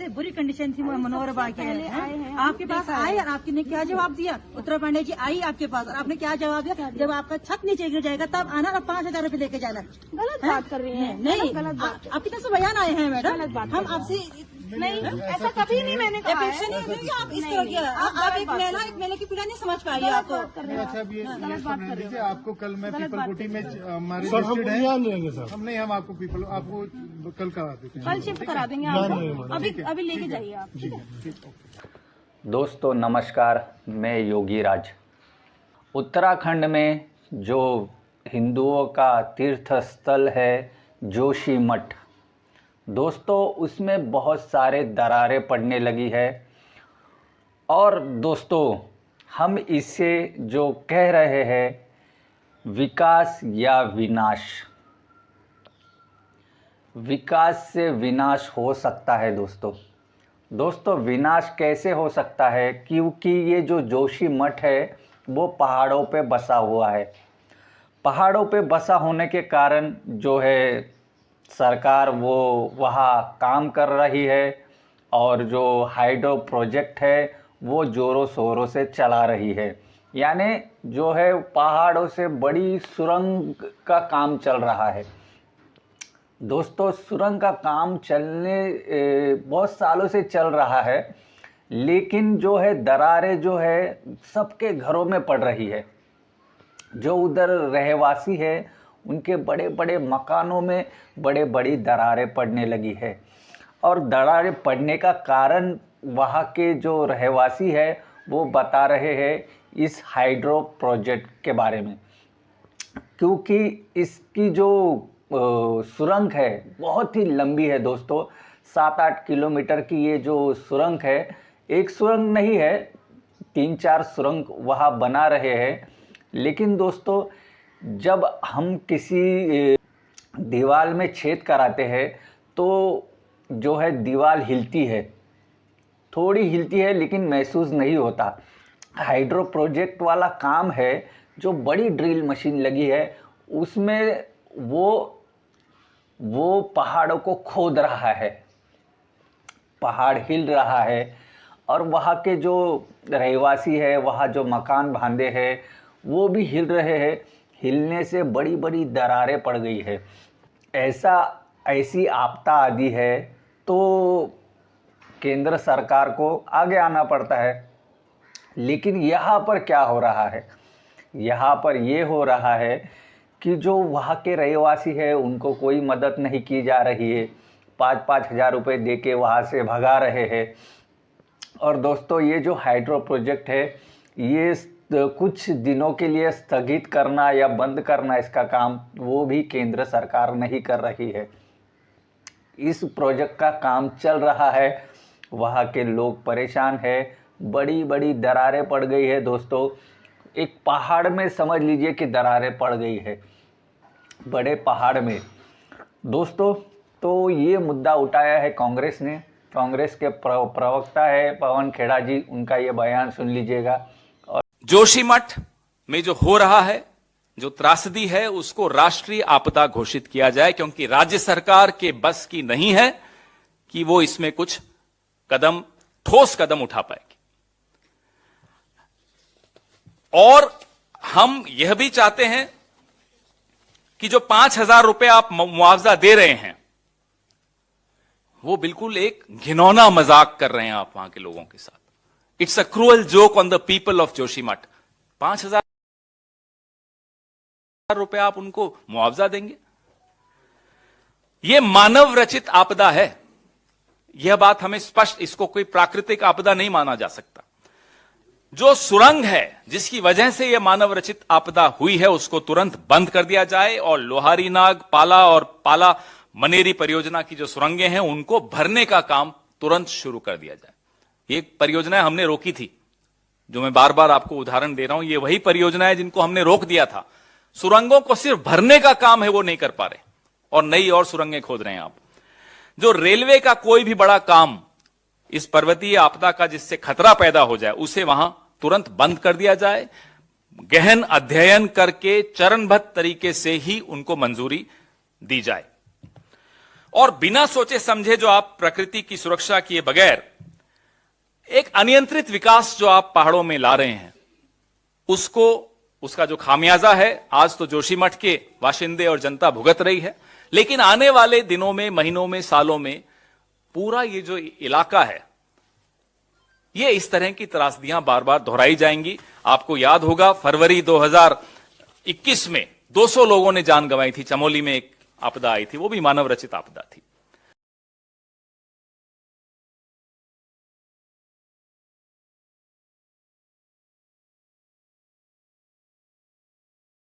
से बुरी कंडीशन थी मनोहर बाग के आपके पास आए और आपने क्या जवाब दिया? उत्तरा पांडे जी आई आपके पास और आपने क्या जवाब दिया? जब आपका छत नीचे गिर जाएगा तब आना और 5,000 रूपए लेके जाना। गलत बात कर रही है। नहीं, आपकी तरफ से बयान आए हैं मैडम, हम आपसे नहीं, ऐसा कभी नहीं मैंने कहा है। आप इस तरह की आप एक महिला की पीड़ा नहीं समझ पाई आपको। अच्छा, अब ये सुन लीजिए, आपको कल मैं पीपल कोटी में हमारे लिस्टेड है, हम आपको आपको कल करा देते हैं, कल शिफ्ट करा देंगे आपको, अभी लेके जाइए आप। दोस्तों नमस्कार, मैं योगी राज। उत्तराखंड में जो हिंदुओं का तीर्थ स्थल है जोशी मठ, दोस्तों उसमें बहुत सारे दरारें पड़ने लगी है। और दोस्तों हम इसे जो कह रहे हैं विकास या विनाश, विकास से विनाश हो सकता है। दोस्तों विनाश कैसे हो सकता है? क्योंकि ये जो जोशी मठ है वो पहाड़ों पे बसा हुआ है। पहाड़ों पे बसा होने के कारण जो है सरकार वो वहाँ काम कर रही है और जो हाइड्रो प्रोजेक्ट है वो ज़ोरों शोरों से चला रही है। यानी जो है पहाड़ों से बड़ी सुरंग का काम चल रहा है। दोस्तों सुरंग का काम चलने बहुत सालों से चल रहा है, लेकिन जो है दरारें जो है सबके घरों में पड़ रही है। जो उधर रहवासी है उनके बड़े बड़े मकानों में बड़े बड़ी दरारें पड़ने लगी है। और दरारें पड़ने का कारण वहाँ के जो रहवासी है वो बता रहे हैं इस हाइड्रो प्रोजेक्ट के बारे में, क्योंकि इसकी जो सुरंग है बहुत ही लंबी है। दोस्तों 7-8 किलोमीटर की ये जो सुरंग है, एक सुरंग नहीं है, 3-4 सुरंग वहाँ बना रहे हैं। लेकिन दोस्तों जब हम किसी दीवार में छेद कराते हैं तो जो है दीवार हिलती है, थोड़ी हिलती है, लेकिन महसूस नहीं होता। हाइड्रो प्रोजेक्ट वाला काम है, जो बड़ी ड्रिल मशीन लगी है उसमें वो पहाड़ों को खोद रहा है, पहाड़ हिल रहा है और वहाँ के जो रहवासी है, वहाँ जो मकान बांधे हैं वो भी हिल रहे हैं। हिलने से बड़ी बड़ी दरारें पड़ गई है। ऐसी आपदा आदि है तो केंद्र सरकार को आगे आना पड़ता है। लेकिन यहाँ पर क्या हो रहा है? यहाँ पर ये हो रहा है कि जो वहाँ के रहवासी है उनको कोई मदद नहीं की जा रही है। 5-5 हज़ार रुपये दे के वहाँ से भगा रहे हैं। और दोस्तों ये जो हाइड्रो प्रोजेक्ट है ये कुछ दिनों के लिए स्थगित करना या बंद करना, इसका काम वो भी केंद्र सरकार नहीं कर रही है। इस प्रोजेक्ट का काम चल रहा है, वहाँ के लोग परेशान है, बड़ी बड़ी दरारें पड़ गई है। दोस्तों एक पहाड़ में समझ लीजिए कि दरारें पड़ गई है, बड़े पहाड़ में। दोस्तों तो ये मुद्दा उठाया है कांग्रेस ने। कांग्रेस के प्रवक्ता है पवन खेड़ा जी, उनका ये बयान सुन लीजिएगा। जोशीमठ में जो हो रहा है, जो त्रासदी है, उसको राष्ट्रीय आपदा घोषित किया जाए, क्योंकि राज्य सरकार के बस की नहीं है कि वो इसमें कुछ ठोस कदम उठा पाएगी। और हम यह भी चाहते हैं कि जो 5,000 रुपए आप मुआवजा दे रहे हैं वो बिल्कुल एक घिनौना मजाक कर रहे हैं आप वहां के लोगों के साथ। It's a cruel joke on the people of Joshimath. 5,000 रुपए आप उनको मुआवजा देंगे? यह मानव रचित आपदा है, यह बात हमें स्पष्ट, इसको कोई प्राकृतिक आपदा नहीं माना जा सकता। जो सुरंग है जिसकी वजह से यह मानव रचित आपदा हुई है उसको तुरंत बंद कर दिया जाए और लोहारी नाग, पाला और पाला मनेरी परियोजना की जो सुरंगें हैं उनको भरने का काम तुरंत शुरू कर दिया जाए। ये परियोजनाएं हमने रोकी थी, जो मैं बार बार आपको उदाहरण दे रहा हूं, ये वही परियोजना है जिनको हमने रोक दिया था। सुरंगों को सिर्फ भरने का काम है, वो नहीं कर पा रहे और नई और सुरंगें खोद रहे हैं आप। जो रेलवे का कोई भी बड़ा काम इस पर्वतीय आपदा का जिससे खतरा पैदा हो जाए उसे वहां तुरंत बंद कर दिया जाए। गहन अध्ययन करके चरणबद्ध तरीके से ही उनको मंजूरी दी जाए। और बिना सोचे समझे जो आप प्रकृति की सुरक्षा किए बगैर एक अनियंत्रित विकास जो आप पहाड़ों में ला रहे हैं, उसका जो खामियाजा है आज तो जोशीमठ के बाशिंदे और जनता भुगत रही है, लेकिन आने वाले दिनों में, महीनों में, सालों में पूरा ये जो इलाका है, ये इस तरह की त्रासदियां बार बार दोहराई जाएंगी। आपको याद होगा फरवरी 2021 में 200 लोगों ने जान गंवाई थी, चमोली में एक आपदा आई थी, वो भी मानव रचित आपदा थी।